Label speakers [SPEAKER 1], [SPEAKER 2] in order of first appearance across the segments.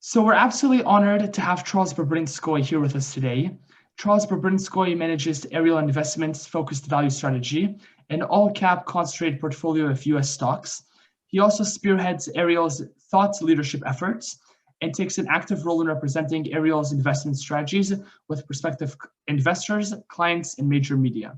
[SPEAKER 1] So we're absolutely honored to have Charles Bobrinskoy here with us today. Charles Bobrinskoy manages Ariel Investments' focused value strategy, an all-cap concentrated portfolio of U.S. stocks. He also spearheads Ariel's thought leadership efforts and takes an active role in representing Ariel's investment strategies with prospective investors, clients, and major media.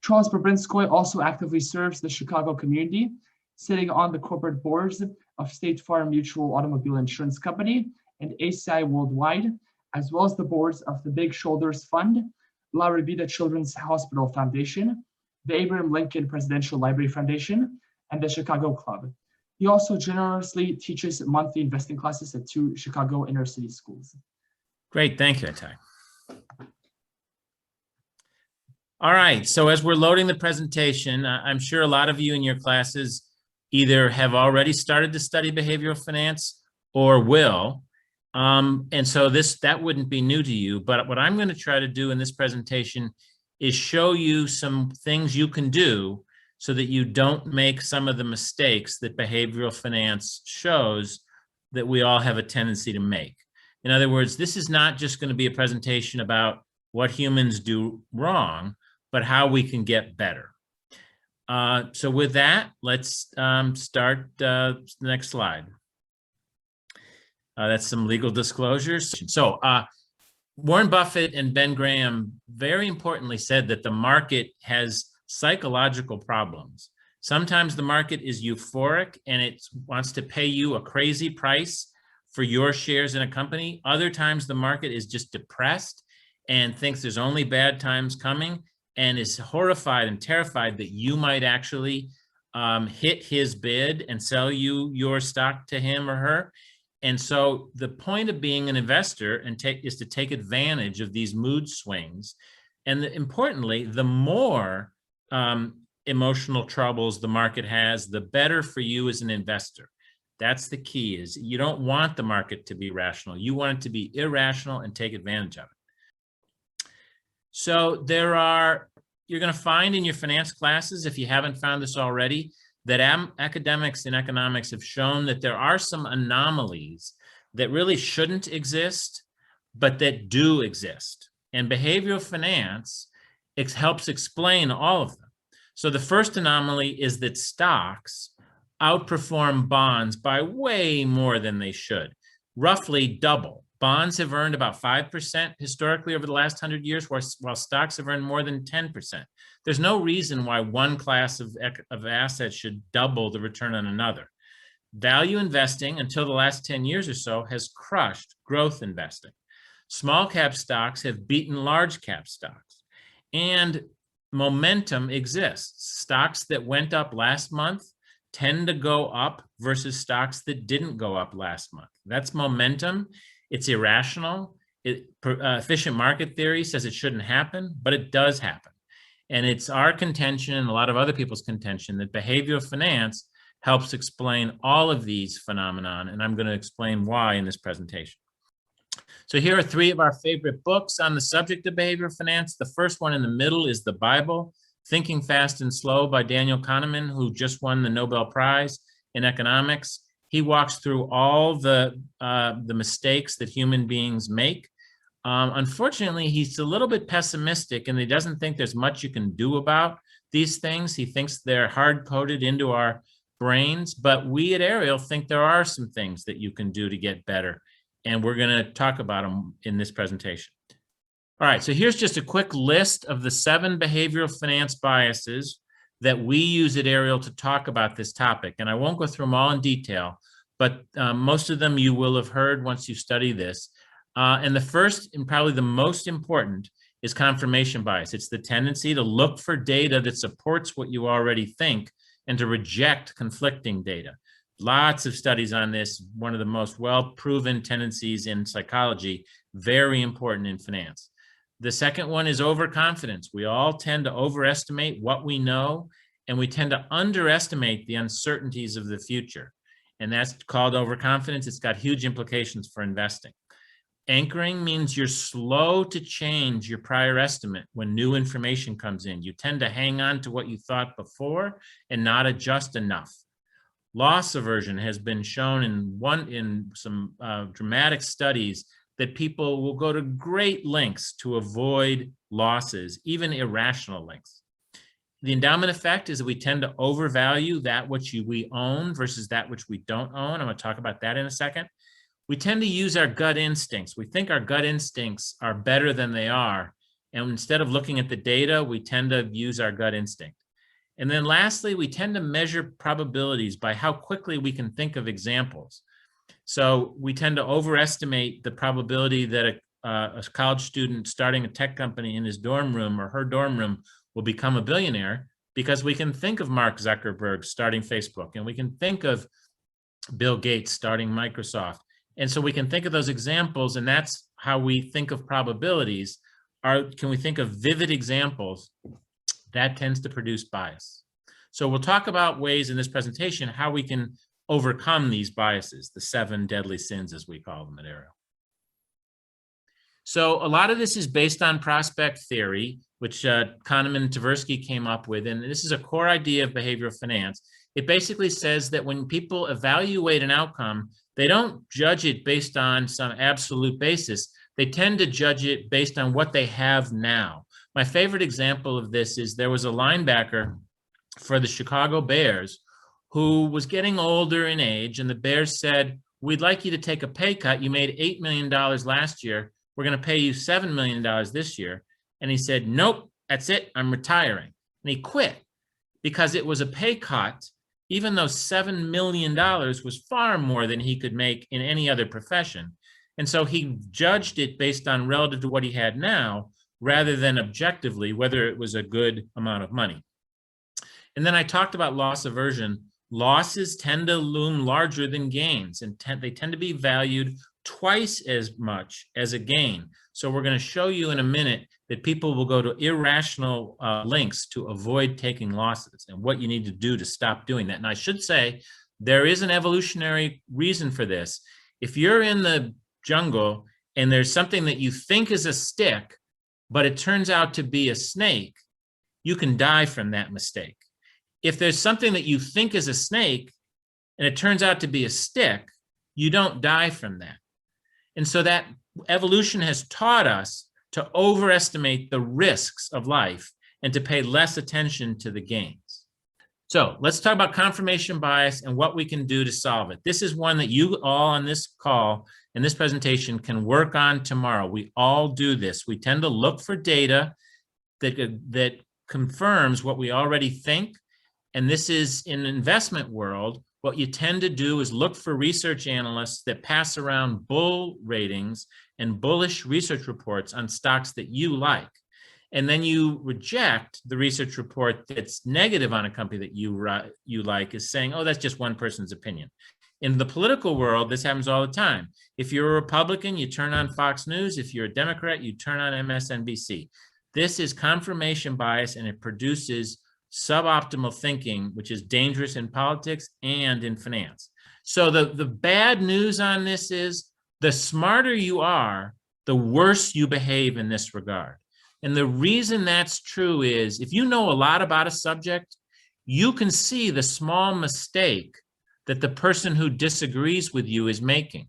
[SPEAKER 1] Charles Bobrinskoy also actively serves the Chicago community, sitting on the corporate boards of State Farm Mutual Automobile Insurance Company and ACI Worldwide, as well as the boards of the Big Shoulders Fund, La Rabida Children's Hospital Foundation, the Abraham Lincoln Presidential Library Foundation, and the Chicago Club. He also generously teaches monthly investing classes at 2 Chicago inner city schools.
[SPEAKER 2] Great, thank you, Itai. All right, so as we're loading the presentation, I'm sure a lot of you in your classes either have already started to study behavioral finance or will. And so that wouldn't be new to you, but what I'm going to try to do in this presentation is show you some things you can do so that you don't make some of the mistakes that behavioral finance shows that we all have a tendency to make. In other words, this is not just going to be a presentation about what humans do wrong, but how we can get better. So with that, let's start the next slide. That's some legal disclosures. So Warren Buffett and Ben Graham very importantly said that the market has psychological problems. Sometimes the market is euphoric and it wants to pay you a crazy price for your shares in a company. Other times the market is just depressed and thinks there's only bad times coming and is horrified and terrified that you might actually hit his bid and sell you your stock to him or her. And so the point of being an investor is to take advantage of these mood swings. And importantly, the more emotional troubles the market has, the better for you as an investor. That's the key, is you don't want the market to be rational. You want it to be irrational and take advantage of it. So you're going to find in your finance classes, if you haven't found this already, that academics and economics have shown that there are some anomalies that really shouldn't exist, but that do exist. And behavioral finance helps explain all of them. So the first anomaly is that stocks outperform bonds by way more than they should, roughly double. Bonds have earned about 5% historically over the last 100 years, while stocks have earned more than 10%. There's no reason why one class of assets should double the return on another. Value investing, until the last 10 years or so, has crushed growth investing. Small cap stocks have beaten large cap stocks. And momentum exists. Stocks that went up last month tend to go up versus stocks that didn't go up last month. That's momentum. It's irrational. Efficient market theory says it shouldn't happen, but it does happen. And it's our contention and a lot of other people's contention that behavioral finance helps explain all of these phenomenon, and I'm going to explain why in this presentation. So here are 3 of our favorite books on the subject of behavioral finance. The first one in the middle is the Bible, Thinking Fast and Slow by Daniel Kahneman, who just won the Nobel Prize in economics. He walks through all the mistakes that human beings make. Unfortunately, he's a little bit pessimistic and he doesn't think there's much you can do about these things. He thinks they're hard-coded into our brains, but we at Ariel think there are some things that you can do to get better. And we're going to talk about them in this presentation. All right, so here's just a quick list of the 7 behavioral finance biases that we use at Ariel to talk about this topic. And I won't go through them all in detail, but most of them you will have heard once you study this. And the first and probably the most important is confirmation bias. It's the tendency to look for data that supports what you already think and to reject conflicting data. Lots of studies on this, one of the most well-proven tendencies in psychology, very important in finance. The second one is overconfidence. We all tend to overestimate what we know, and we tend to underestimate the uncertainties of the future. And that's called overconfidence. It's got huge implications for investing. Anchoring means you're slow to change your prior estimate when new information comes in. You tend to hang on to what you thought before and not adjust enough. loss aversion has been shown in some dramatic studies that people will go to great lengths to avoid losses, even irrational lengths. The endowment effect is that we tend to overvalue that which we own versus that which we don't own. I'm going to talk about that in a second. We tend to use our gut instincts. We think our gut instincts are better than they are. And instead of looking at the data, we tend to use our gut instinct. And then lastly, we tend to measure probabilities by how quickly we can think of examples. So we tend to overestimate the probability that a college student starting a tech company in his dorm room or her dorm room will become a billionaire, because we can think of Mark Zuckerberg starting Facebook, and we can think of Bill Gates starting Microsoft. And so we can think of those examples, and that's how we think of probabilities. Can we think of vivid examples? That tends to produce bias. So we'll talk about ways in this presentation how we can overcome these biases, the 7 deadly sins, as we call them at Ariel. So a lot of this is based on prospect theory, which Kahneman and Tversky came up with, and this is a core idea of behavioral finance. It basically says that when people evaluate an outcome, they don't judge it based on some absolute basis. They tend to judge it based on what they have now. My favorite example of this is there was a linebacker for the Chicago Bears who was getting older in age, and the Bears said, "We'd like you to take a pay cut. You made $8 million last year. We're going to pay you $7 million this year." And he said, "Nope, that's it. I'm retiring." And he quit because it was a pay cut, even though $7 million was far more than he could make in any other profession. And so he judged it based on relative to what he had now, rather than objectively whether it was a good amount of money. And then I talked about loss aversion. Losses tend to loom larger than gains, and they tend to be valued twice as much as a gain. So we're going to show you in a minute that people will go to irrational lengths to avoid taking losses, and what you need to do to stop doing that. And I should say, there is an evolutionary reason for this. If you're in the jungle and there's something that you think is a stick, but it turns out to be a snake, you can die from that mistake. If there's something that you think is a snake and it turns out to be a stick, you don't die from that. And so that evolution has taught us to overestimate the risks of life and to pay less attention to the gains. So let's talk about confirmation bias and what we can do to solve it. This is one that you all on this call and this presentation can work on tomorrow. We all do this. We tend to look for data that confirms what we already think. And this is in the investment world. What you tend to do is look for research analysts that pass around bull ratings and bullish research reports on stocks that you like. And then you reject the research report that's negative on a company that you like, is saying, "Oh, that's just one person's opinion." In the political world, this happens all the time. If you're a Republican, you turn on Fox News. If you're a Democrat, you turn on MSNBC. This is confirmation bias, and it produces suboptimal thinking, which is dangerous in politics and in finance. So the bad news on this is the smarter you are, the worse you behave in this regard. And the reason that's true is if you know a lot about a subject, you can see the small mistake that the person who disagrees with you is making.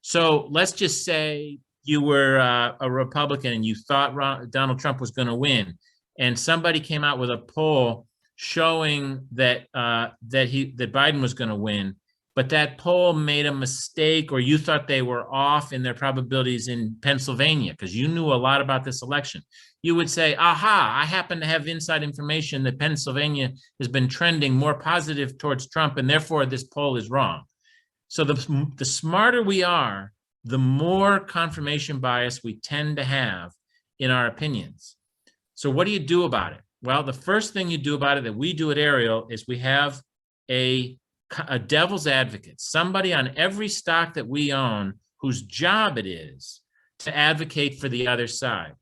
[SPEAKER 2] So let's just say you were a Republican and you thought Donald Trump was going to win, and somebody came out with a poll showing that Biden was going to win, but that poll made a mistake, or you thought they were off in their probabilities in Pennsylvania because you knew a lot about this election. You would say, "Aha, I happen to have inside information that Pennsylvania has been trending more positive towards Trump, and therefore this poll is wrong." So the smarter we are, the more confirmation bias we tend to have in our opinions. So what do you do about it? Well, the first thing you do about it that we do at Ariel is we have a devil's advocate, somebody on every stock that we own whose job it is to advocate for the other side,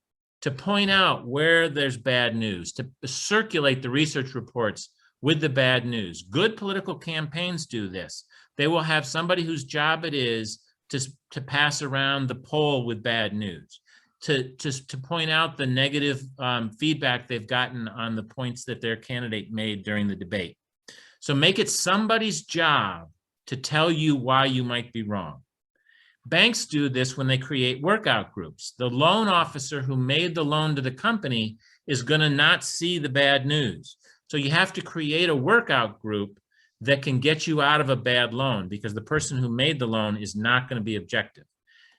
[SPEAKER 2] to point out where there's bad news, to circulate the research reports with the bad news. Good political campaigns do this. They will have somebody whose job it is to pass around the poll with bad news, to point out the negative feedback they've gotten on the points that their candidate made during the debate. So make it somebody's job to tell you why you might be wrong. Banks do this when they create workout groups. The loan officer who made the loan to the company is going to not see the bad news. So you have to create a workout group that can get you out of a bad loan, because the person who made the loan is not going to be objective.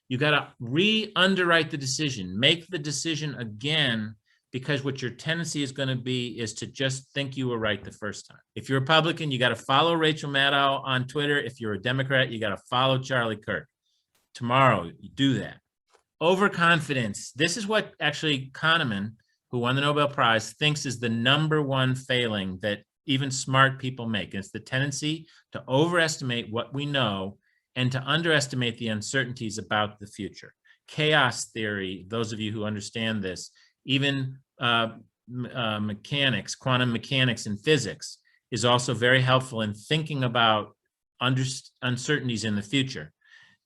[SPEAKER 2] You got to re-underwrite the decision, make the decision again, because what your tendency is going to be is to just think you were right the first time. If you're a Republican, you got to follow Rachel Maddow on Twitter. If you're a Democrat, you got to follow Charlie Kirk. Tomorrow, you do that. Overconfidence. This is what actually Kahneman, who won the Nobel Prize, thinks is the #1 failing that even smart people make. And it's the tendency to overestimate what we know and to underestimate the uncertainties about the future. Chaos theory, those of you who understand this, even mechanics, quantum mechanics and physics, is also very helpful in thinking about uncertainties in the future.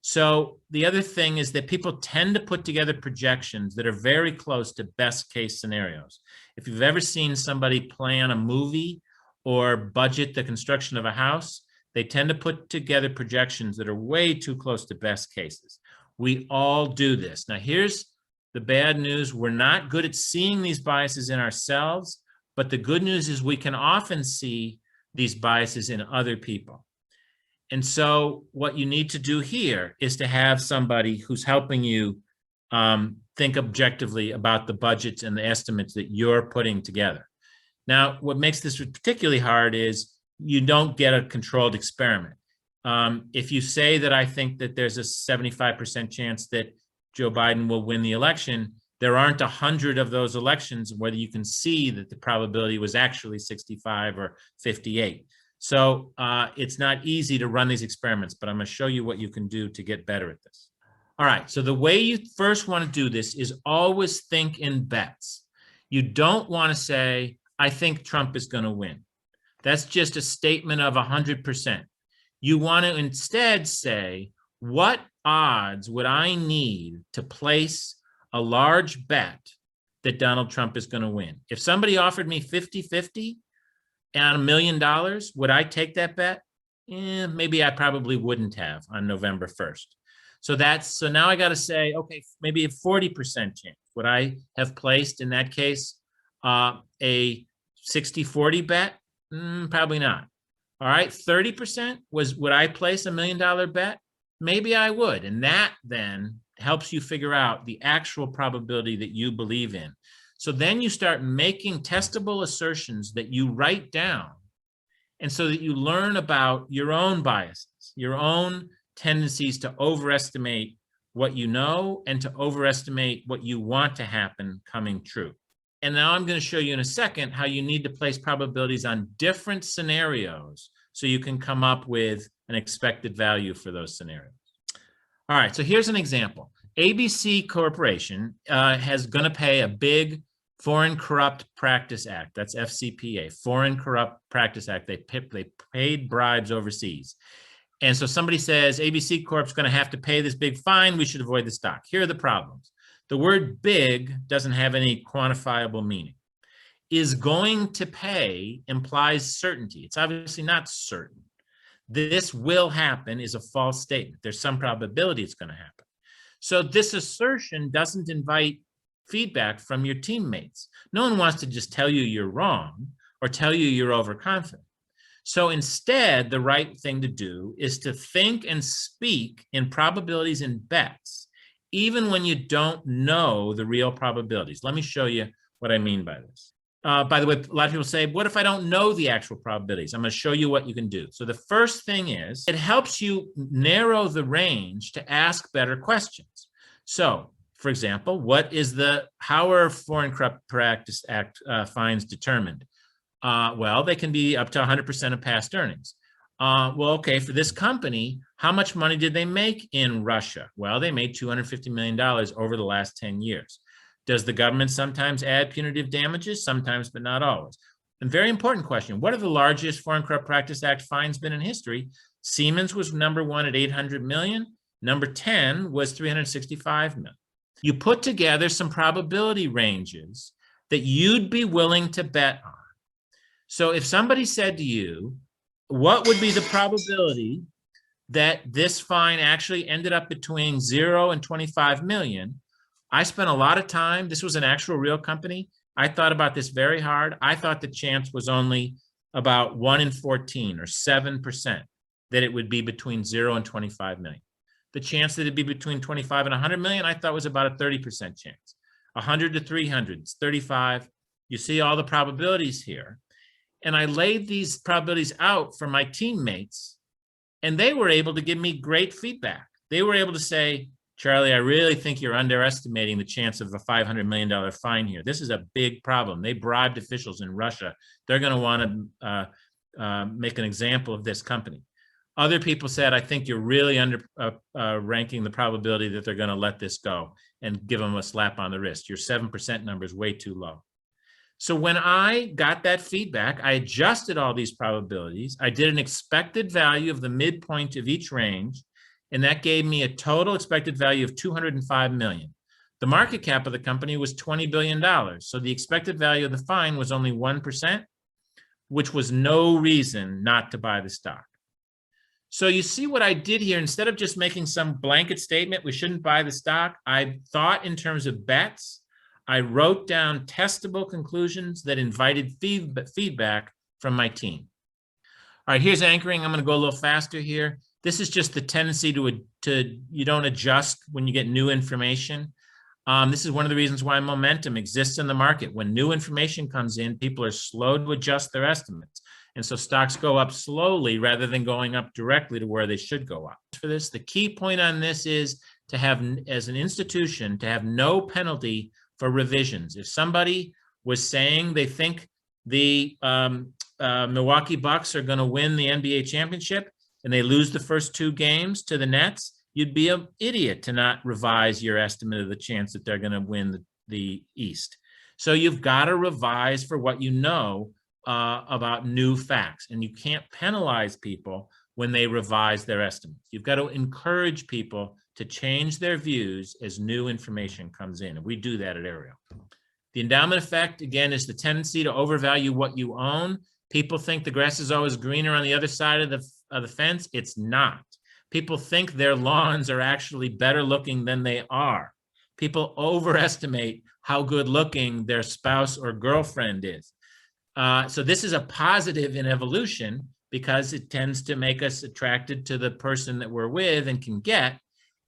[SPEAKER 2] So the other thing is that people tend to put together projections that are very close to best case scenarios. If you've ever seen somebody plan a movie or budget the construction of a house, they tend to put together projections that are way too close to best cases. We all do this. Now, here's the bad news. We're not good at seeing these biases in ourselves, but the good news is we can often see these biases in other people. And so what you need to do here is to have somebody who's helping you think objectively about the budgets and the estimates that you're putting together. Now, what makes this particularly hard is you don't get a controlled experiment. If you say that I think that there's a 75% chance that Joe Biden will win the election, there aren't 100 of those elections, whether you can see that the probability was actually 65 or 58. So it's not easy to run these experiments, but I'm going to show you what you can do to get better at this. All right, so the way you first want to do this is always think in bets. You don't want to say, I think Trump is going to win. That's just a statement of 100%. You want to instead say, what odds would I need to place a large bet that Donald Trump is going to win? If somebody offered me 50-50 on $1 million, would I take that bet? Maybe I probably wouldn't have on November 1st. So now I got to say, okay, maybe a 40% chance. Would I have placed in that case a 60-40 bet? Probably not. All right, 30% would I place $1 million bet? Maybe I would. And that then helps you figure out the actual probability that you believe in. So then you start making testable assertions that you write down, and so that you learn about your own biases, your own tendencies to overestimate what you know and to overestimate what you want to happen coming true. And now I'm going to show you in a second how you need to place probabilities on different scenarios so you can come up with an expected value for those scenarios. All right, so here's an example. ABC Corporation is going to pay a big Foreign Corrupt Practice Act. That's FCPA, Foreign Corrupt Practice Act. They paid bribes overseas. And so somebody says, ABC Corp's going to have to pay this big fine. We should avoid the stock. Here are the problems. The word big doesn't have any quantifiable meaning. Is going to pay implies certainty. It's obviously not certain. This will happen is a false statement. There's some probability it's going to happen. So this assertion doesn't invite feedback from your teammates. No one wants to just tell you you're wrong or tell you you're overconfident. So instead, the right thing to do is to think and speak in probabilities and bets, even when you don't know the real probabilities. Let me show you what I mean by this. By the way, a lot of people say, what if I don't know the actual probabilities? I'm going to show you what you can do. So the first thing is, it helps you narrow the range to ask better questions. So, for example, how are Foreign Corrupt Practice Act fines determined? Well, they can be up to 100% of past earnings. Okay, for this company, how much money did they make in Russia? Well, they made $250 million over the last 10 years. Does the government sometimes add punitive damages? Sometimes, but not always. And very important question, what are the largest Foreign Corrupt Practice Act fines been in history? Siemens was number 1 at 800 million. Number 10 was 365 million. You put together some probability ranges that you'd be willing to bet on. So if somebody said to you, what would be the probability that this fine actually ended up between 0 and 25 million? I spent a lot of time. This was an actual real company. I thought about this very hard. I thought the chance was only about 1 in 14 or 7% that it would be between 0 and 25 million. The chance that it'd be between 25 and 100 million, I thought was about a 30% chance. 100 to 300, it's 35. You see all the probabilities here. And I laid these probabilities out for my teammates, and they were able to give me great feedback. They were able to say, Charlie, I really think you're underestimating the chance of a $500 million fine here. This is a big problem. They bribed officials in Russia. They're going to want to make an example of this company. Other people said, I think you're really ranking the probability that they're going to let this go and give them a slap on the wrist. Your 7% number is way too low. So when I got that feedback, I adjusted all these probabilities. I did an expected value of the midpoint of each range, and that gave me a total expected value of 205 million. The market cap of the company was $20 billion. So the expected value of the fine was only 1%, which was no reason not to buy the stock. So you see what I did here. Instead of just making some blanket statement, we shouldn't buy the stock, I thought in terms of bets. I wrote down testable conclusions that invited feedback from my team. All right, here's anchoring. I'm going to go a little faster here. This is just the tendency to you don't adjust when you get new information. This is one of the reasons why momentum exists in the market. When new information comes in, people are slow to adjust their estimates. And so stocks go up slowly rather than going up directly to where they should go up. For this, the key point on this is to have, as an institution, to have no penalty for revisions. If somebody was saying they think the Milwaukee Bucks are going to win the NBA championship and they lose the first 2 games to the Nets, you'd be an idiot to not revise your estimate of the chance that they're going to win the East. So you've got to revise for what you know about new facts, and you can't penalize people when they revise their estimates. You've got to encourage people to change their views as new information comes in, and we do that at Ariel. The endowment effect, again, is the tendency to overvalue what you own. People think the grass is always greener on the other side of the fence. It's not. People think their lawns are actually better looking than they are. People overestimate how good looking their spouse or girlfriend is. So this is a positive in evolution because it tends to make us attracted to the person that we're with and can get.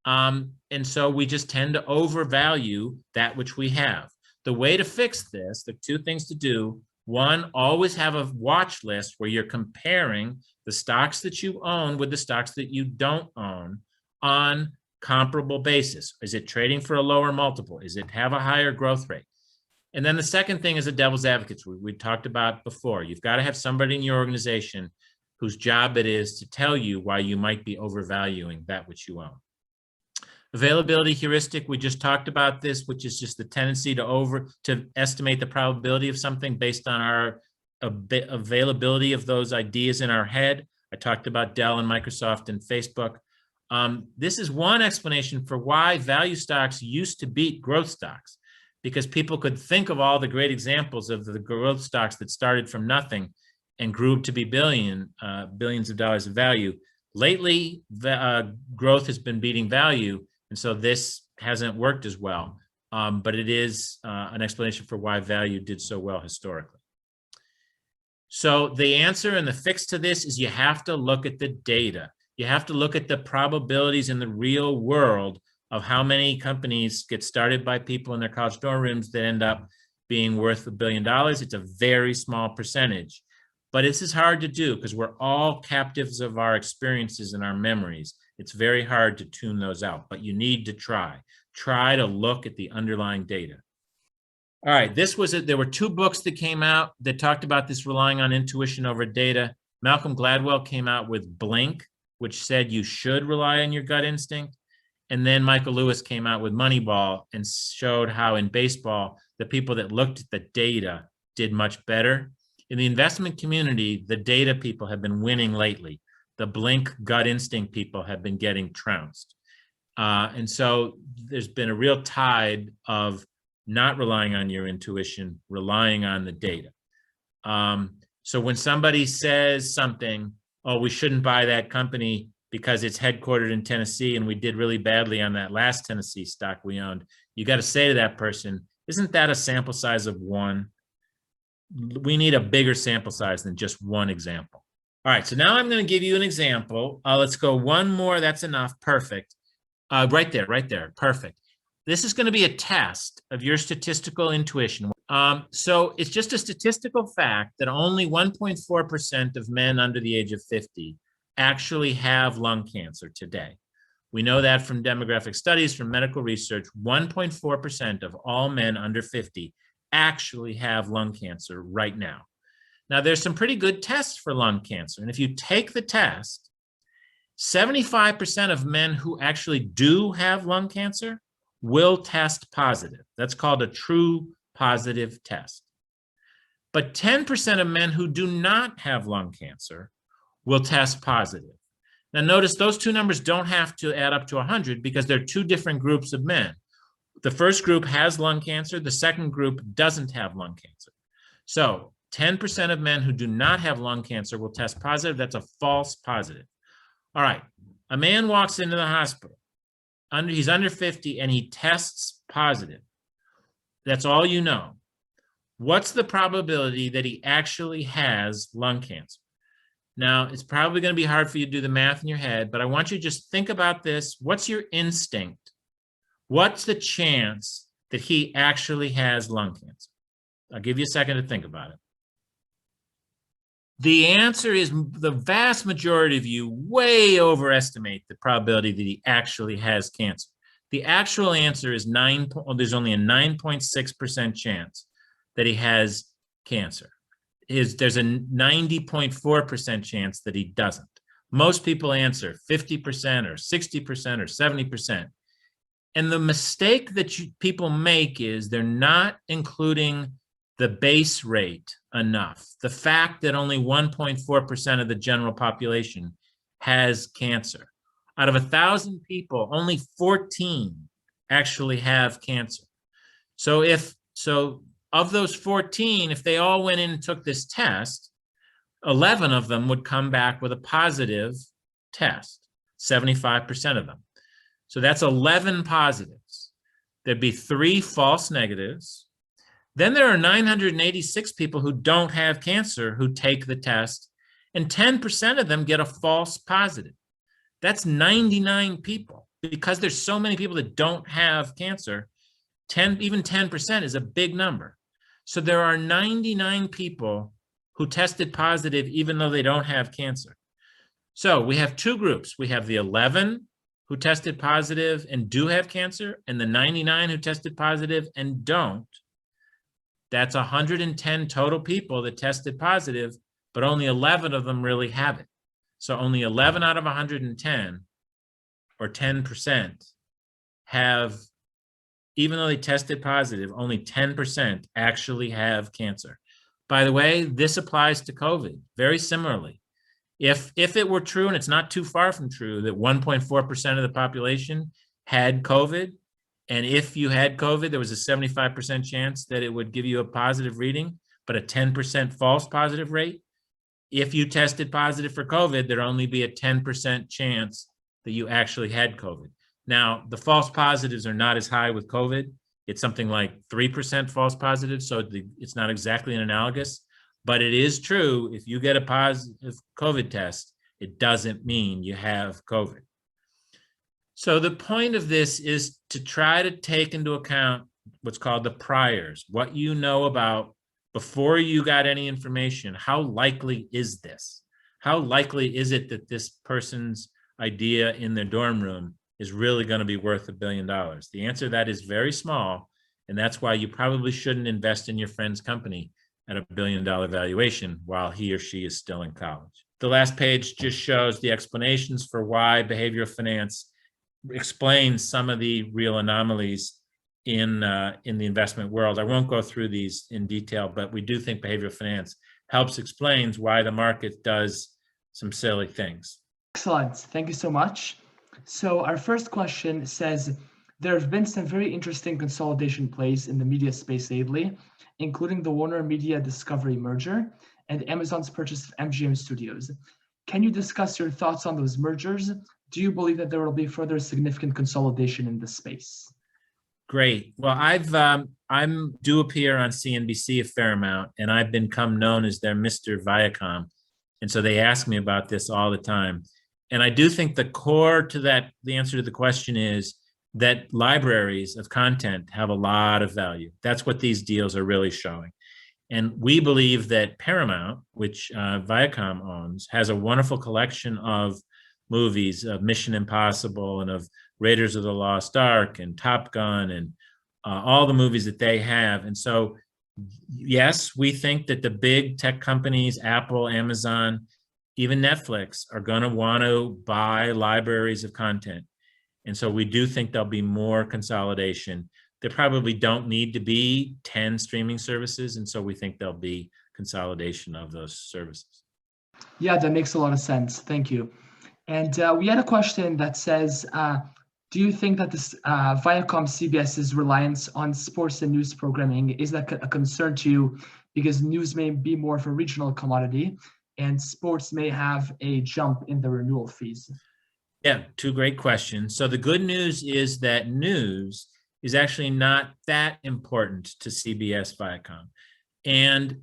[SPEAKER 2] And so we just tend to overvalue that which we have. The way to fix this, the 2 things to do: 1, always have a watch list where you're comparing the stocks that you own with the stocks that you don't own on comparable basis. Is it trading for a lower multiple? Is it have a higher growth rate? And then the second thing is a devil's advocate we talked about before. You've got to have somebody in your organization whose job it is to tell you why you might be overvaluing that which you own. Availability heuristic, we just talked about this, which is just the tendency to estimate the probability of something based on our availability of those ideas in our head. I talked about Dell and Microsoft and Facebook. This is one explanation for why value stocks used to beat growth stocks, because people could think of all the great examples of the growth stocks that started from nothing and grew to be billions of dollars of value. Lately, growth has been beating value, and so this hasn't worked as well. But it is an explanation for why value did so well historically. So the answer and the fix to this is you have to look at the data. You have to look at the probabilities in the real world of how many companies get started by people in their college dorm rooms that end up being worth $1 billion. It's a very small percentage, but this is hard to do because we're all captives of our experiences and our memories. It's very hard to tune those out, but you need to try to look at the underlying data. All right, this was it. There were 2 books that came out that talked about this relying on intuition over data. Malcolm Gladwell came out with Blink, which said you should rely on your gut instinct. And then Michael Lewis came out with Moneyball and showed how in baseball, the people that looked at the data did much better. In the investment community, the data people have been winning lately. The Blink gut instinct people have been getting trounced. And so there's been a real tide of not relying on your intuition, relying on the data. So when somebody says something oh, we shouldn't buy that company because it's headquartered in Tennessee and we did really badly on that last Tennessee stock we owned. You got to say to that person, isn't that a sample size of one? We need a bigger sample size than just one example. All right, so now I'm going to give you an example. Let's go one more. That's enough. Perfect. Right there. Perfect. This is going to be a test of your statistical intuition. So it's just a statistical fact that only 1.4% of men under the age of 50 actually have lung cancer today. We know that from demographic studies, from medical research, 1.4% of all men under 50 actually have lung cancer right now. Now, there's some pretty good tests for lung cancer. And if you take the test, 75% of men who actually do have lung cancer will test positive. That's called a true positive test. But 10% of men who do not have lung cancer will test positive. Now, notice those two numbers don't have to add up to 100 because they're two different groups of men. The first group has lung cancer. The second group doesn't have lung cancer. So 10% of men who do not have lung cancer will test positive. That's a false positive. All right. A man walks into the hospital. He's under 50 and he tests positive. That's all you know. What's the probability that he actually has lung cancer? Now, it's probably going to be hard for you to do the math in your head, but I want you to just think about this. What's your instinct? What's the chance that he actually has lung cancer? I'll give you a second to think about it. The answer is the vast majority of you way overestimate the probability that he actually has cancer. The actual answer is there's only a 9.6% chance that he has cancer. There's a 90.4% chance that he doesn't. Most people answer 50% or 60% or 70%. And the mistake that people make is they're not including the base rate enough. The fact that only 1.4% of the general population has cancer. Out of 1,000 people, only 14 actually have cancer. So of those 14, if they all went in and took this test, 11 of them would come back with a positive test, 75% of them. So that's 11 positives. There'd be 3 false negatives. Then there are 986 people who don't have cancer who take the test, and 10% of them get a false positive. That's 99 people. Because there's so many people that don't have cancer, even 10% is a big number. So there are 99 people who tested positive even though they don't have cancer. So we have two groups. We have the 11 who tested positive and do have cancer, and the 99 who tested positive and don't. That's 110 total people that tested positive, but only 11 of them really have it. So only 11 out of 110, or 10%, have, even though they tested positive, only 10% actually have cancer. By the way, this applies to COVID very similarly. If it were true, and it's not too far from true, that 1.4% of the population had COVID, and if you had COVID, there was a 75% chance that it would give you a positive reading, but a 10% false positive rate. If you tested positive for COVID, there'd only be a 10% chance that you actually had COVID. Now, the false positives are not as high with COVID. It's something like 3% false positives, so it's not exactly an analogous, but it is true. If you get a positive COVID test, it doesn't mean you have COVID. So the point of this is to try to take into account what's called the priors, what you know about before you got any information. How likely is this? How likely is it that this person's idea in their dorm room is really going to be worth $1 billion? The answer to that is very small, and that's why you probably shouldn't invest in your friend's company at $1 billion valuation while he or she is still in college. The last page just shows the explanations for why behavioral finance explains some of the real anomalies in the investment world. I won't go through these in detail, but we do think behavioral finance helps explains why the market does some silly things.
[SPEAKER 1] Excellent. Thank you so much. So our first question says, there have been some very interesting consolidation plays in the media space lately, including the Warner Media Discovery merger and Amazon's purchase of MGM Studios. Can you discuss your thoughts on those mergers? Do you believe that there will be further significant consolidation in this space?
[SPEAKER 2] Great. Well, I'm do appear on CNBC a fair amount, and I've become known as their Mr. Viacom. And so they ask me about this all the time. And I do think the core to that, the answer to the question is that libraries of content have a lot of value. That's what these deals are really showing. And we believe that Paramount, which Viacom owns, has a wonderful collection of movies, of Mission Impossible and of Raiders of the Lost Ark and Top Gun and all the movies that they have. And so, yes, we think that the big tech companies, Apple, Amazon, even Netflix, are going to want to buy libraries of content. And so we do think there'll be more consolidation. There probably don't need to be 10 streaming services. And so we think there'll be consolidation of those services.
[SPEAKER 1] Yeah, that makes a lot of sense. Thank you. And we had a question that says, do you think that this ViacomCBS's reliance on sports and news programming is that a concern to you because news may be more of a regional commodity and sports may have a jump in the renewal fees?
[SPEAKER 2] Yeah, two great questions. So the good news is that news is actually not that important to CBS Viacom. And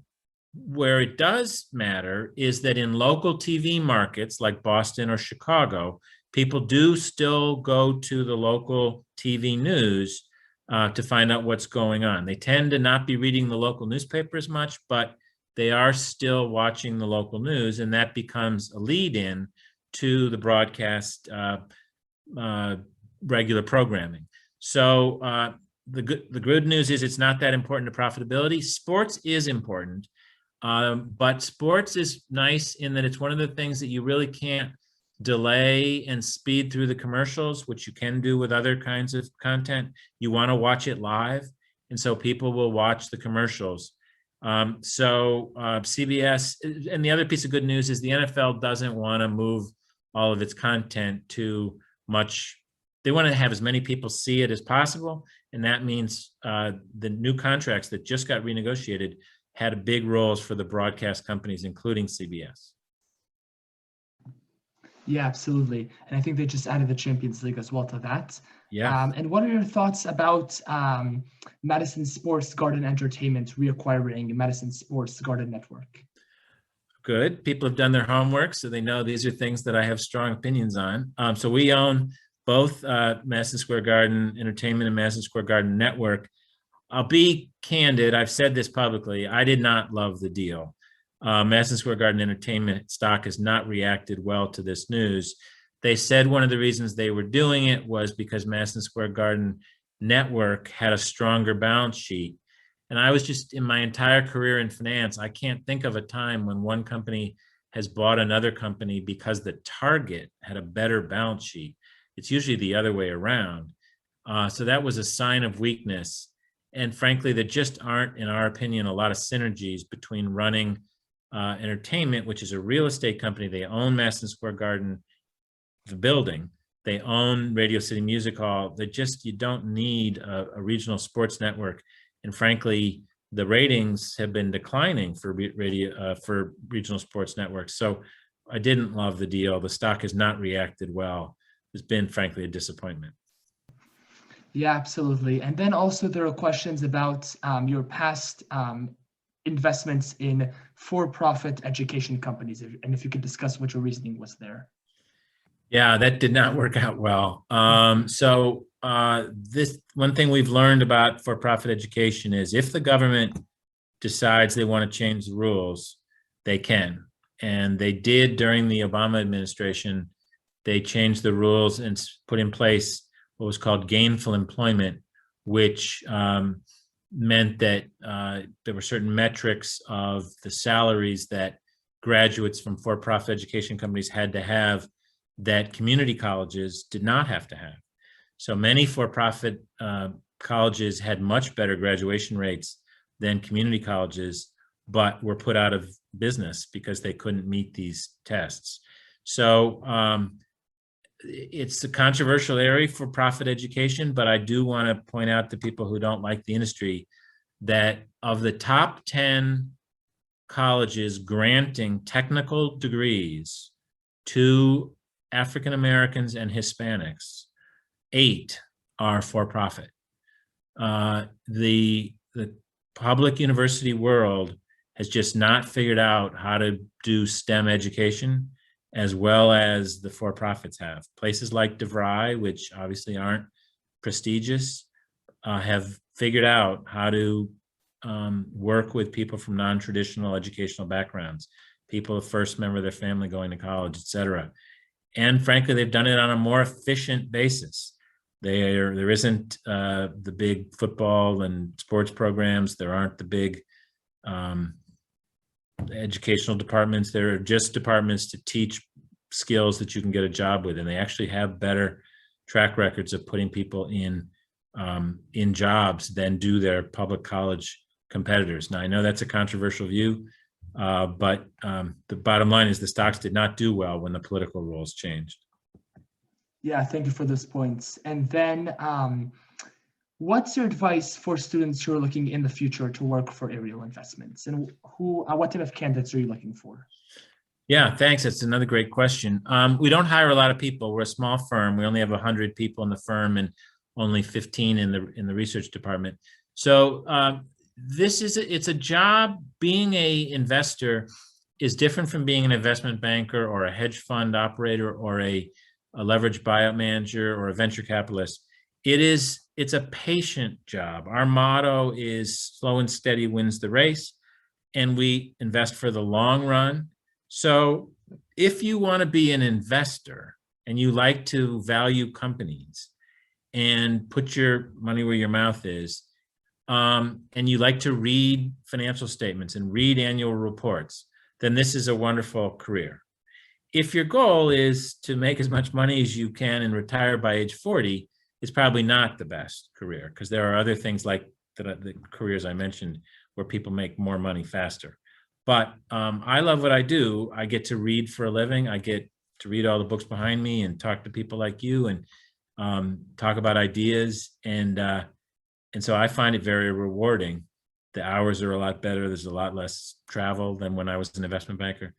[SPEAKER 2] where it does matter is that in local TV markets like Boston or Chicago, people do still go to the local TV news to find out what's going on. They tend to not be reading the local newspaper as much, but they are still watching the local news, and that becomes a lead-in to the broadcast regular programming. So the good news is it's not that important to profitability. Sports is important, but sports is nice in that it's one of the things that you really can't delay and speed through the commercials, which you can do with other kinds of content. You want to watch it live, and so people will watch the commercials. CBS, and the other piece of good news is the NFL doesn't want to move all of its content too much. They want to have as many people see it as possible, and that means the new contracts that just got renegotiated had big roles for the broadcast companies, including CBS.
[SPEAKER 1] Yeah, absolutely. And I think they just added the Champions League as well to that.
[SPEAKER 2] Yeah.
[SPEAKER 1] And what are your thoughts about Madison Sports Garden Entertainment reacquiring Madison Sports Garden Network?
[SPEAKER 2] Good. People have done their homework, so they know these are things that I have strong opinions on. So we own both Madison Square Garden Entertainment and Madison Square Garden Network. I'll be candid. I've said this publicly. I did not love the deal. Madison Square Garden Entertainment stock has not reacted well to this news. They said one of the reasons they were doing it was because Madison Square Garden Network had a stronger balance sheet. And I was just, in my entire career in finance, I can't think of a time when one company has bought another company because the target had a better balance sheet. It's usually the other way around. So that was a sign of weakness. And frankly, there just aren't, in our opinion, a lot of synergies between running entertainment, which is a real estate company. They own Madison Square Garden, the building. They own Radio City Music Hall. You don't need a regional sports network. And frankly, the ratings have been declining for regional sports networks. So I didn't love the deal. The stock has not reacted well. It's been, frankly, a disappointment.
[SPEAKER 1] Yeah, absolutely. And then also there are questions about your past investments in for-profit education companies, and if you could discuss what your reasoning was there.
[SPEAKER 2] Yeah, that did not work out well. This one thing we've learned about for-profit education is if the government decides they want to change the rules, they can. And they did during the Obama administration. They changed the rules and put in place what was called gainful employment, which meant that there were certain metrics of the salaries that graduates from for-profit education companies had to have that community colleges did not have to have. So many for-profit colleges had much better graduation rates than community colleges, but were put out of business because they couldn't meet these tests. So it's a controversial area for profit education, but I do want to point out to people who don't like the industry that of the top 10 colleges granting technical degrees 2 African Americans and Hispanics, 8 are for profit. The public university world has just not figured out how to do STEM education as well as the for-profits have. Places like DeVry, which obviously aren't prestigious, have figured out how to work with people from non-traditional educational backgrounds, people the first member of their family going to college, et cetera. And frankly, they've done it on a more efficient basis. There isn't the big football and sports programs. There aren't the big educational departments. There are just departments to teach skills that you can get a job with, and they actually have better track records of putting people in jobs than do their public college competitors. Now, I know that's a controversial view, but the bottom line is the stocks did not do well when the political rules changed.
[SPEAKER 1] Yeah, thank you for those points. And then what's your advice for students who are looking in the future to work for Ariel Investments? And what type of candidates are you looking for?
[SPEAKER 2] Yeah, thanks. That's another great question. We don't hire a lot of people. We're a small firm. We only have 100 people in the firm and only 15 in the research department. So it's a job. Being a investor is different from being an investment banker or a hedge fund operator or a leveraged buyout manager or a venture capitalist. It's a patient job. Our motto is slow and steady wins the race, and we invest for the long run. So if you want to be an investor and you like to value companies and put your money where your mouth is, and you like to read financial statements and read annual reports, then this is a wonderful career. If your goal is to make as much money as you can and retire by age 40, it's probably not the best career, because there are other things like the careers I mentioned where people make more money faster. But I love what I do. I get to read for a living. I get to read all the books behind me and talk to people like you and talk about ideas. And so I find it very rewarding. The hours are a lot better. There's a lot less travel than when I was an investment banker.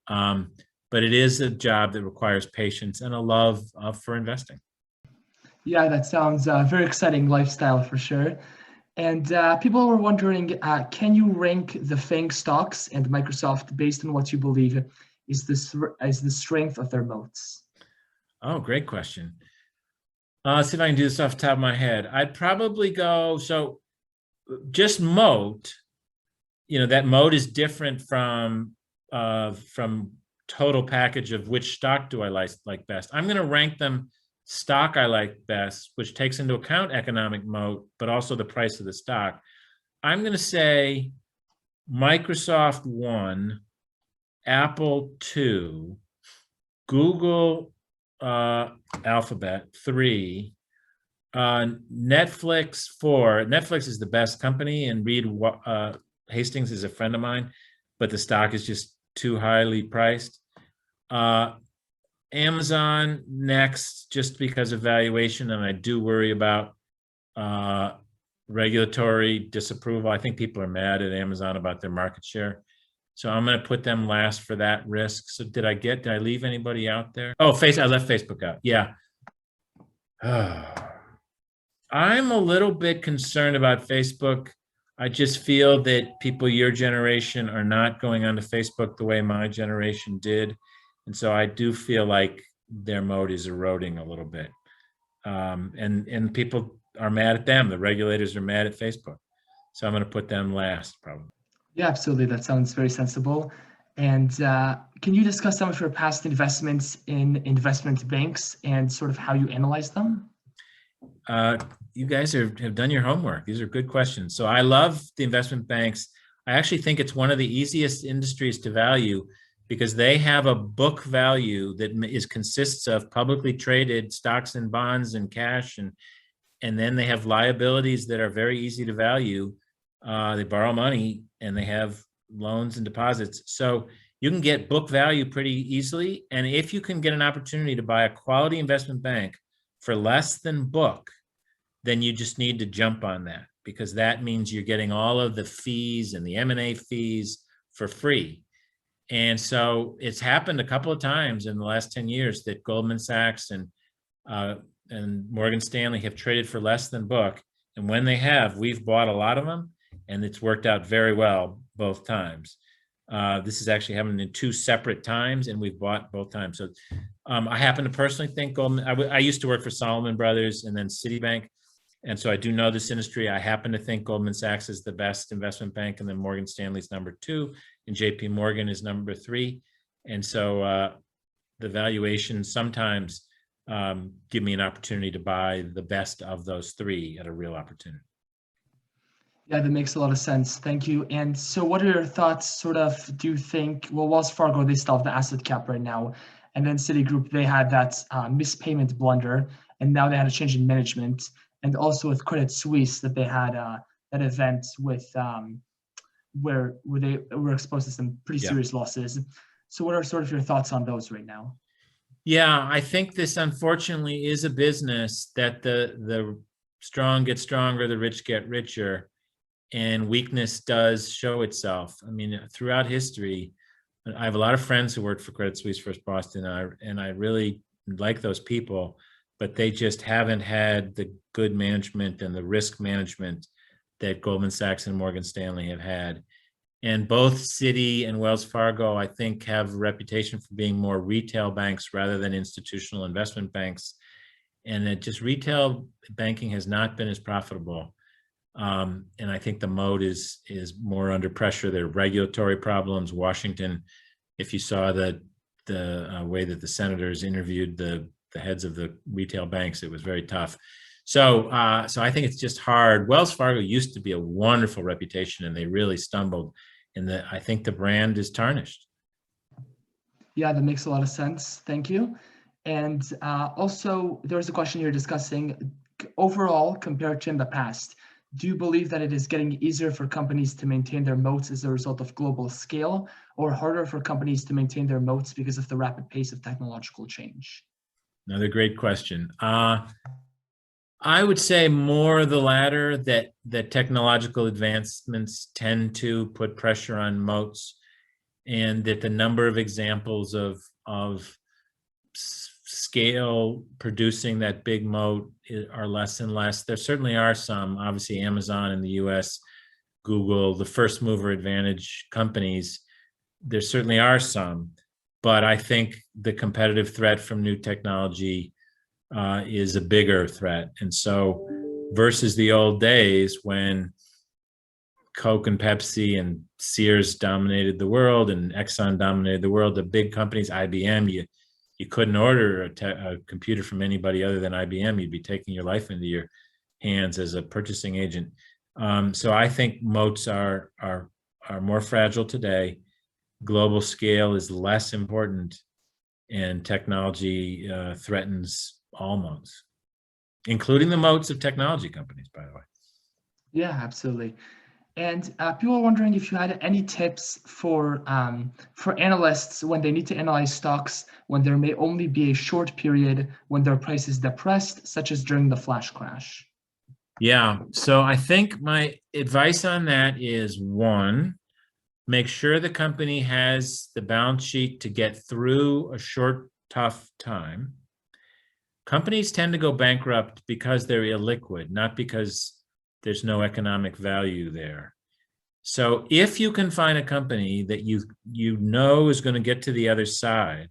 [SPEAKER 2] But it is a job that requires patience and a love for investing.
[SPEAKER 1] Yeah, that sounds very exciting lifestyle for sure. And people were wondering, can you rank the FANG stocks and Microsoft based on what you believe is the strength of their moats?
[SPEAKER 2] Oh, great question. Let's see if I can do this off the top of my head. I'd probably go, so just moat, that moat is different from total package of which stock do I like best. I'm going to rank them stock I like best, which takes into account economic moat, but also the price of the stock. I'm going to say Microsoft 1, Apple 2, Google, Alphabet 3, Netflix 4. Netflix is the best company, and Reed Hastings is a friend of mine, but the stock is just too highly priced. Amazon next, just because of valuation, and I do worry about regulatory disapproval. I think people are mad at Amazon about their market share. So I'm going to put them last for that risk. So did I leave anybody out there? Oh, I left Facebook out. Yeah. I'm a little bit concerned about Facebook. I just feel that people your generation are not going onto Facebook the way my generation did. And so I do feel like their moat is eroding a little bit. And people are mad at them. The regulators are mad at Facebook. So I'm going to put them last, probably.
[SPEAKER 1] Yeah, absolutely. That sounds very sensible. And can you discuss some of your past investments in investment banks and sort of how you analyze them?
[SPEAKER 2] You guys have done your homework. These are good questions. So I love the investment banks. I actually think it's one of the easiest industries to value, because they have a book value that consists of publicly traded stocks and bonds and cash, and then they have liabilities that are very easy to value. They borrow money and they have loans and deposits. So you can get book value pretty easily. And if you can get an opportunity to buy a quality investment bank for less than book, then you just need to jump on that, because that means you're getting all of the fees and the M&A fees for free. And so it's happened a couple of times in the last 10 years that Goldman Sachs and Morgan Stanley have traded for less than book. And when they have, we've bought a lot of them, and it's worked out very well both times. This has actually happened in 2 separate times, and we've bought both times. So I happen to personally think Goldman, I used to work for Salomon Brothers and then Citibank. And so I do know this industry. I happen to think Goldman Sachs is the best investment bank, and then Morgan Stanley's number 2, and JP Morgan is number 3. And so the valuations sometimes give me an opportunity to buy the best of those 3 at a real opportunity.
[SPEAKER 1] Yeah, that makes a lot of sense. Thank you. And so what are your thoughts, do you think, well, Wells Fargo, they still have the asset cap right now. And then Citigroup, they had that mispayment blunder, and now they had a change in management. And also with Credit Suisse, that they had that event with where they were exposed to some pretty serious losses. So what are your thoughts on those right now?
[SPEAKER 2] Yeah, I think this unfortunately is a business that the strong get stronger, the rich get richer, and weakness does show itself. I mean, throughout history, I have a lot of friends who work for Credit Suisse First Boston, and I really like those people, but they just haven't had the good management and the risk management that Goldman Sachs and Morgan Stanley have had. And both Citi and Wells Fargo, I think, have a reputation for being more retail banks rather than institutional investment banks. And that just retail banking has not been as profitable. And I think the moat is more under pressure. There are regulatory problems. Washington, if you saw the way that the senators interviewed the heads of the retail banks, it was very tough. So I think it's just hard. Wells Fargo used to be a wonderful reputation, and they really stumbled. And I think the brand is tarnished.
[SPEAKER 1] Yeah, that makes a lot of sense. Thank you. And also, there was a question you're discussing overall compared to in the past. Do you believe that it is getting easier for companies to maintain their moats as a result of global scale, or harder for companies to maintain their moats because of the rapid pace of technological change?
[SPEAKER 2] Another great question. I would say more the latter, that technological advancements tend to put pressure on moats, and that the number of examples of scale producing that big moat are less and less. There certainly are some, obviously Amazon in the US, Google, the first mover advantage companies, there certainly are some, but I think the competitive threat from new technology is a bigger threat. And so versus the old days when Coke and Pepsi and Sears dominated the world and Exxon dominated the world, the big companies, IBM, you couldn't order a computer from anybody other than IBM. You'd be taking your life into your hands as a purchasing agent. So I think moats are more fragile today. Global scale is less important, and technology threatens all moats, including the moats of technology companies, by the way.
[SPEAKER 1] Yeah, absolutely. And people are wondering if you had any tips for analysts when they need to analyze stocks when there may only be a short period when their price is depressed, such as during the flash crash.
[SPEAKER 2] Yeah, so I think my advice on that is, 1, make sure the company has the balance sheet to get through a short, tough time. Companies tend to go bankrupt because they're illiquid, not because there's no economic value there. So if you can find a company that you know is going to get to the other side,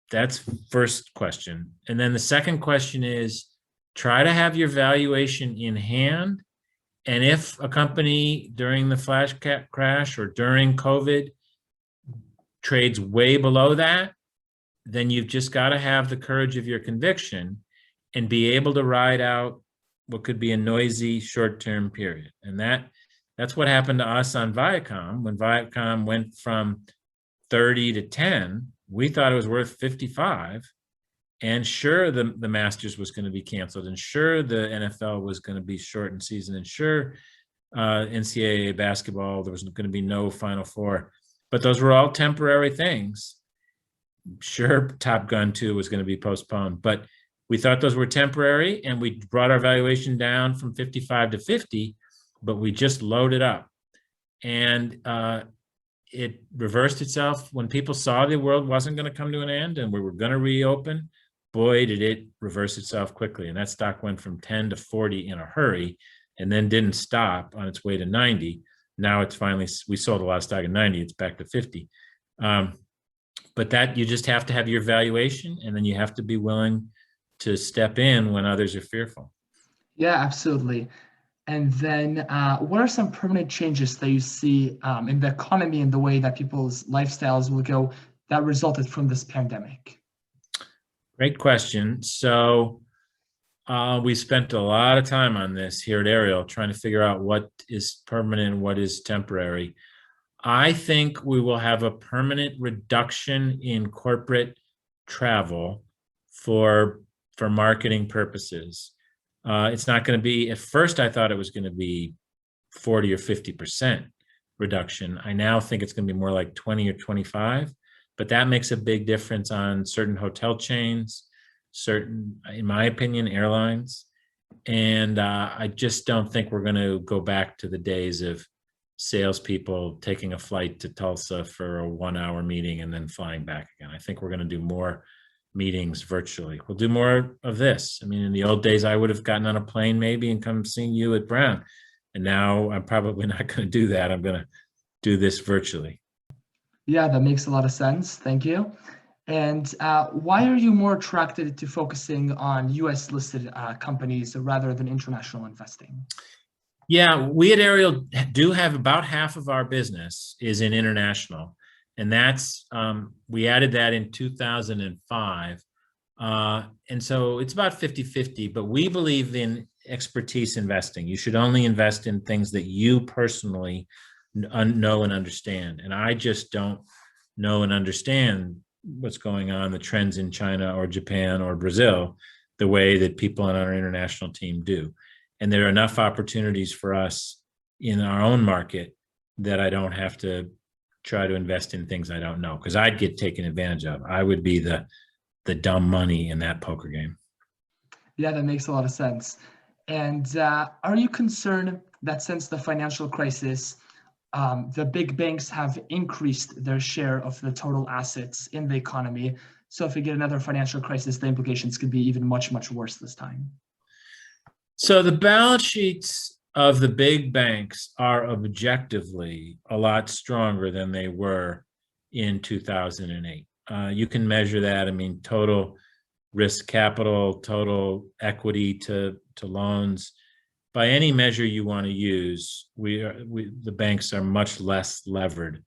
[SPEAKER 2] that's first question. And then the second question is, try to have your valuation in hand. And if a company during the flash crash or during COVID trades way below that, then you've just got to have the courage of your conviction and be able to ride out what could be a noisy short-term period. And that's what happened to us on Viacom. When Viacom went from 30 to 10, we thought it was worth 55. And sure, the Masters was going to be canceled, and sure, the NFL was going to be shortened season, and sure, NCAA basketball, there was going to be no Final Four. But those were all temporary things. Sure, Top Gun 2 was going to be postponed, but we thought those were temporary, and we brought our valuation down from 55 to 50, but we just loaded up. And it reversed itself when people saw the world wasn't going to come to an end and we were going to reopen. Boy, did it reverse itself quickly. And that stock went from 10 to 40 in a hurry and then didn't stop on its way to 90. Now it's finally, we sold a lot of stock at 90, it's back to 50. But that you just have to have your valuation, and then you have to be willing to step in when others are fearful.
[SPEAKER 1] Yeah, absolutely. And then what are some permanent changes that you see in the economy and the way that people's lifestyles will go that resulted from this pandemic?
[SPEAKER 2] Great question. So we spent a lot of time on this here at Ariel, trying to figure out what is permanent and what is temporary. I think we will have a permanent reduction in corporate travel for marketing purposes. It's not going to be, at first I thought it was going to be 40 or 50% reduction. I now think it's going to be more like 20 or 25, but that makes a big difference on certain hotel chains, certain, in my opinion, airlines. And I just don't think we're going to go back to the days of salespeople taking a flight to Tulsa for a 1-hour meeting and then flying back again. I think we're going to do more meetings virtually. We'll do more of this. I mean, in the old days, I would have gotten on a plane maybe and come see you at Brown. And now I'm probably not going to do that. I'm going to do this virtually.
[SPEAKER 1] Yeah, that makes a lot of sense. Thank you. And why are you more attracted to focusing on US listed companies rather than international investing?
[SPEAKER 2] Yeah, we at Ariel do have about half of our business is in international. And that's, we added that in 2005. And so it's about 50-50, but we believe in expertise investing. You should only invest in things that you personally know and understand. And I just don't know and understand what's going on, the trends in China or Japan or Brazil, the way that people on our international team do. And there are enough opportunities for us in our own market that I don't have to try to invest in things I don't know, because I'd get taken advantage of. I would be the dumb money in that poker game.
[SPEAKER 1] Yeah, that makes a lot of sense. And are you concerned that since the financial crisis, the big banks have increased their share of the total assets in the economy? So if we get another financial crisis, the implications could be even much, much worse this time.
[SPEAKER 2] So the balance sheets of the big banks are objectively a lot stronger than they were in 2008. You can measure that. I mean, total risk capital, total equity to loans. By any measure you want to use, the banks are much less levered,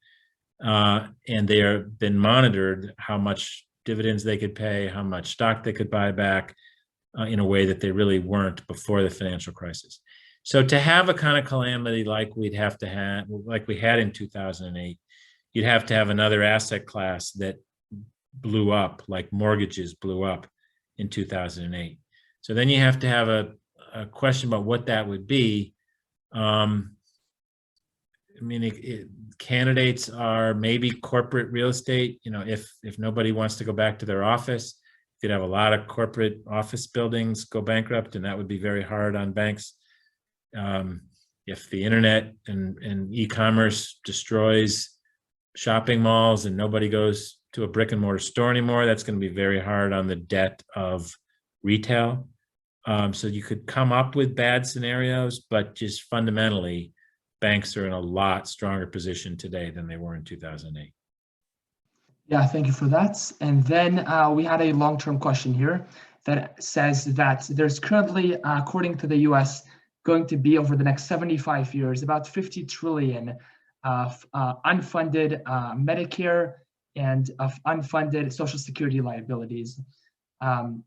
[SPEAKER 2] and they are been monitored how much dividends they could pay, how much stock they could buy back, in a way that they really weren't before the financial crisis. So to have a kind of calamity like we had in 2008, you'd have to have another asset class that blew up, like mortgages blew up in 2008. So then you have to have a question about what that would be. I mean, candidates are maybe corporate real estate. You know, if nobody wants to go back to their office, you'd have a lot of corporate office buildings go bankrupt, and that would be very hard on banks. If the internet and e-commerce destroys shopping malls and nobody goes to a brick and mortar store anymore, that's going to be very hard on the debt of retail. So you could come up with bad scenarios, but just fundamentally, banks are in a lot stronger position today than they were in 2008.
[SPEAKER 1] Yeah, thank you for that. And then we had a long-term question here that says that there's currently, according to the US, going to be over the next 75 years, about 50 trillion of unfunded Medicare and of unfunded Social Security liabilities. And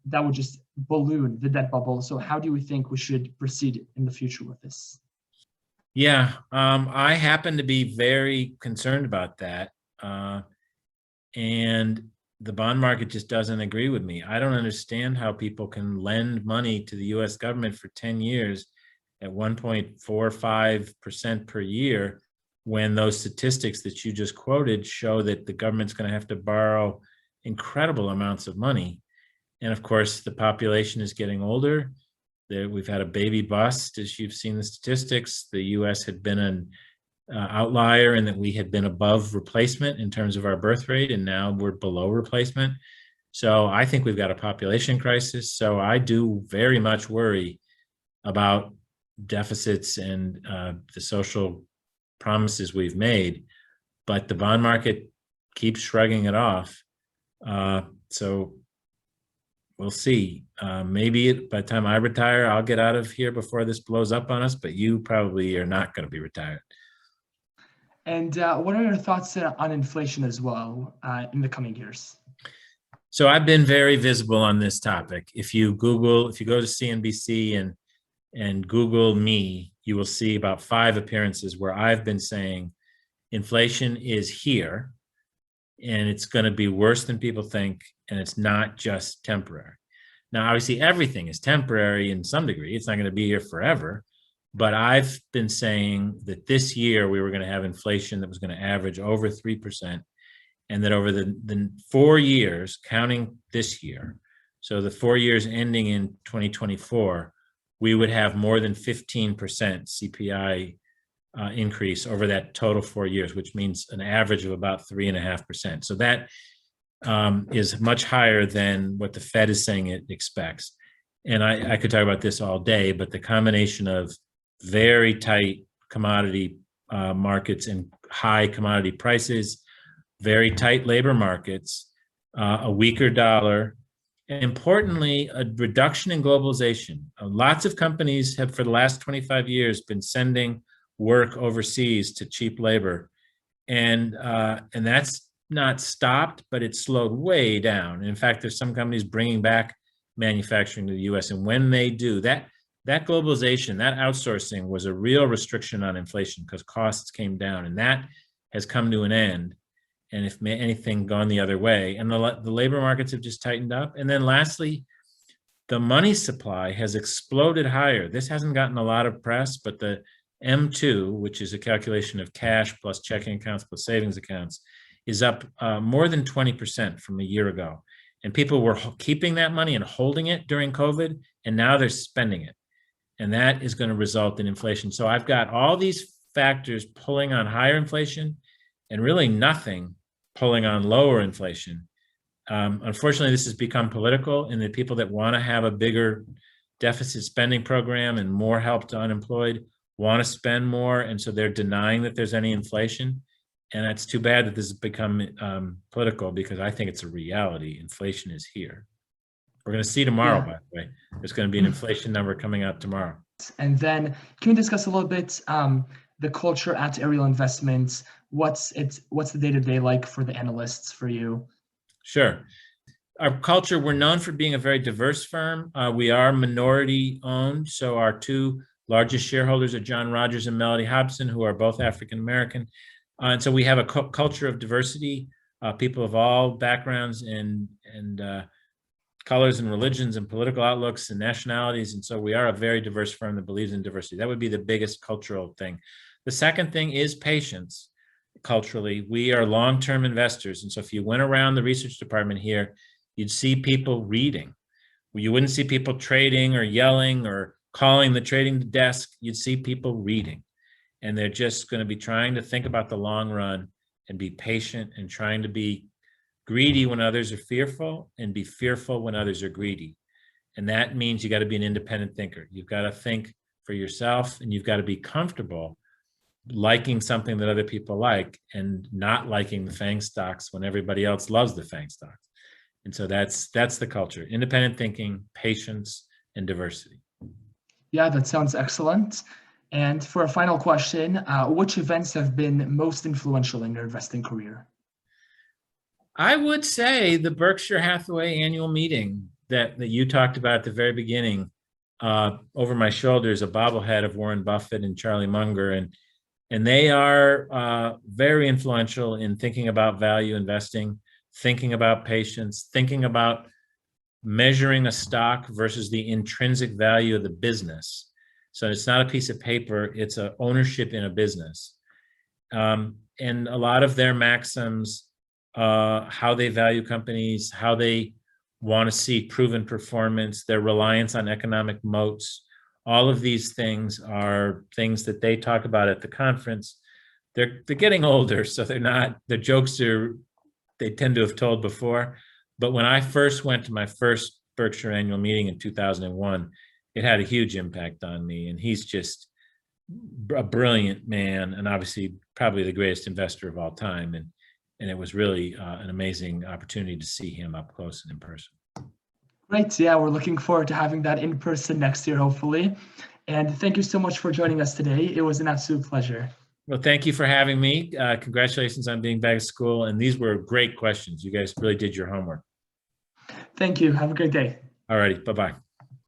[SPEAKER 1] that would just balloon the debt bubble. So how do we think we should proceed in the future with this?
[SPEAKER 2] Yeah, I happen to be very concerned about that. And the bond market just doesn't agree with me. I don't understand how people can lend money to the US government for 10 years at 1.45% per year when those statistics that you just quoted show that the government's going to have to borrow incredible amounts of money. And of course, the population is getting older. We've had a baby bust, as you've seen the statistics. The US had been outlier in that we had been above replacement in terms of our birth rate, and now we're below replacement. So I think we've got a population crisis. So I do very much worry about deficits and the social promises we've made, but the bond market keeps shrugging it off. So we'll see. Maybe by the time I retire, I'll get out of here before this blows up on us, but you probably are not going to be retired.
[SPEAKER 1] And what are your thoughts on inflation as well in the coming years?
[SPEAKER 2] So I've been very visible on this topic. If you go to CNBC and Google me, you will see about 5 appearances where I've been saying inflation is here and it's going to be worse than people think, and it's not just temporary. Now, obviously, everything is temporary in some degree. It's not going to be here forever. But I've been saying that this year we were going to have inflation that was going to average over 3%, and that over the 4 years, counting this year, so the 4 years ending in 2024, we would have more than 15% CPI increase over that total 4 years, which means an average of about 3.5%. So that is much higher than what the Fed is saying it expects. And I could talk about this all day, but the combination of very tight commodity markets and high commodity prices, very tight labor markets, a weaker dollar, and importantly, a reduction in globalization. Lots of companies have, for the last 25 years, been sending work overseas to cheap labor, and that's not stopped, but it's slowed way down. And in fact, there's some companies bringing back manufacturing to the U.S., and when they do that, that globalization, that outsourcing was a real restriction on inflation because costs came down, and that has come to an end. And if anything, gone the other way. And the labor markets have just tightened up. And then lastly, the money supply has exploded higher. This hasn't gotten a lot of press, but the M2, which is a calculation of cash plus checking accounts plus savings accounts, is up more than 20% from a year ago. And people were keeping that money and holding it during COVID, and now they're spending it. And that is going to result in inflation. So I've got all these factors pulling on higher inflation and really nothing pulling on lower inflation. Unfortunately, this has become political, and the people that want to have a bigger deficit spending program and more help to unemployed want to spend more, and so they're denying that there's any inflation. And it's too bad that this has become political, because I think it's a reality. Inflation is here. We're going to see tomorrow, by the way. There's going to be an inflation number coming out tomorrow.
[SPEAKER 1] And then can we discuss a little bit the culture at Ariel Investments? What's the day-to-day like for the analysts, for you?
[SPEAKER 2] Sure. Our culture, we're known for being a very diverse firm. We are minority owned. So our 2 largest shareholders are John Rogers and Melody Hobson, who are both African-American. And so we have a culture of diversity, people of all backgrounds and colors and religions and political outlooks and nationalities. And so we are a very diverse firm that believes in diversity. That would be the biggest cultural thing. The second thing is patience. Culturally, we are long-term investors. And so if you went around the research department here, you'd see people reading. You wouldn't see people trading or yelling or calling the trading desk. You'd see people reading. And they're just going to be trying to think about the long run and be patient and trying to be greedy when others are fearful and be fearful when others are greedy. And that means you got to be an independent thinker. You've got to think for yourself, and you've got to be comfortable liking something that other people like and not liking the FANG stocks when everybody else loves the FANG stocks. And so that's the culture: independent thinking, patience, and diversity.
[SPEAKER 1] Yeah, that sounds excellent. And for a final question, which events have been most influential in your investing career?
[SPEAKER 2] I would say the Berkshire Hathaway annual meeting that you talked about at the very beginning. Over my shoulder is a bobblehead of Warren Buffett and Charlie Munger, and they are very influential in thinking about value investing, thinking about patience, thinking about measuring a stock versus the intrinsic value of the business. So it's not a piece of paper, it's an ownership in a business. And a lot of their maxims, how they value companies, how they want to see proven performance, their reliance on economic moats, all of these things are things that they talk about at the conference. they're getting older, so they're not, the jokes they tend to have told before. But when I first went to my first Berkshire annual meeting in 2001, it had a huge impact on me. And he's just a brilliant man, and obviously probably the greatest investor of all time. And it was really an amazing opportunity to see him up close and in person.
[SPEAKER 1] Great. Yeah, we're looking forward to having that in person next year, hopefully. And thank you so much for joining us today. It was an absolute pleasure.
[SPEAKER 2] Well, thank you for having me. Congratulations on being back at school. And these were great questions. You guys really did your homework.
[SPEAKER 1] Thank you. Have a great day.
[SPEAKER 2] All righty. Bye-bye.